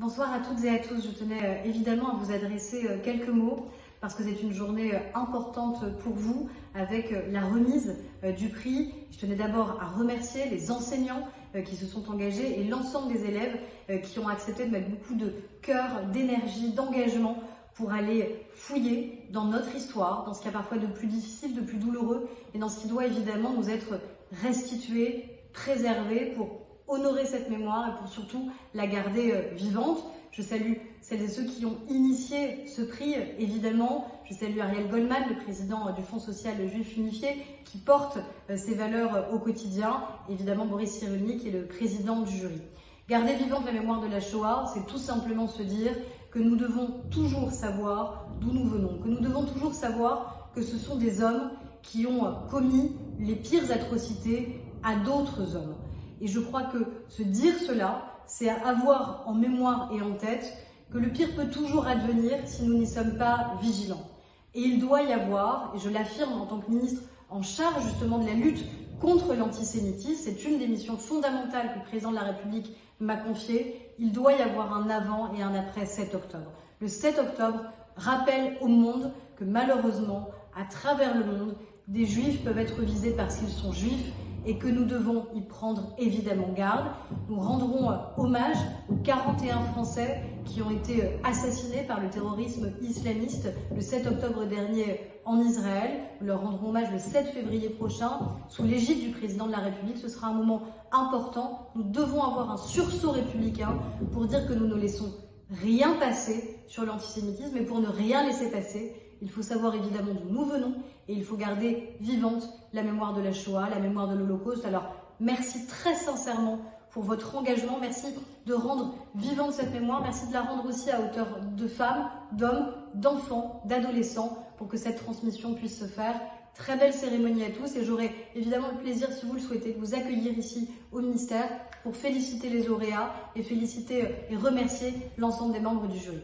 Bonsoir à toutes et à tous. Je tenais évidemment à vous adresser quelques mots parce que c'est une journée importante pour vous avec la remise du prix. Je tenais d'abord à remercier les enseignants qui se sont engagés et l'ensemble des élèves qui ont accepté de mettre beaucoup de cœur, d'énergie, d'engagement pour aller fouiller dans notre histoire, dans ce qu'il y a parfois de plus difficile, de plus douloureux et dans ce qui doit évidemment nous être restitué, préservé pour honorer cette mémoire et pour surtout la garder vivante. Je salue celles et ceux qui ont initié ce prix, évidemment. Je salue Ariel Goldman, le président du Fonds social juif unifié, qui porte ces valeurs au quotidien. Évidemment, Boris Cyrulnik, qui est le président du jury. Garder vivante la mémoire de la Shoah, c'est tout simplement se dire que nous devons toujours savoir d'où nous venons, que nous devons toujours savoir que ce sont des hommes qui ont commis les pires atrocités à d'autres hommes. Et je crois que se dire cela, c'est avoir en mémoire et en tête que le pire peut toujours advenir si nous n'y sommes pas vigilants. Et il doit y avoir, et je l'affirme en tant que ministre en charge justement de la lutte contre l'antisémitisme, c'est une des missions fondamentales que le président de la République m'a confiée, il doit y avoir un avant et un après 7 octobre. Le 7 octobre rappelle au monde que malheureusement, à travers le monde, des juifs peuvent être visés parce qu'ils sont juifs, et que nous devons y prendre évidemment garde. Nous rendrons hommage aux 41 Français qui ont été assassinés par le terrorisme islamiste le 7 octobre dernier en Israël. Nous leur rendrons hommage le 7 février prochain sous l'égide du président de la République. Ce sera un moment important. Nous devons avoir un sursaut républicain pour dire que nous ne laissons rien passer sur l'antisémitisme, et pour ne rien laisser passer, il faut savoir évidemment d'où nous venons et il faut garder vivante la mémoire de la Shoah, la mémoire de l'Holocauste. Alors merci très sincèrement pour votre engagement, merci de rendre vivante cette mémoire, merci de la rendre aussi à hauteur de femmes, d'hommes, d'enfants, d'adolescents pour que cette transmission puisse se faire. Très belle cérémonie à tous et j'aurai évidemment le plaisir, si vous le souhaitez, de vous accueillir ici au ministère pour féliciter les lauréats et féliciter et remercier l'ensemble des membres du jury.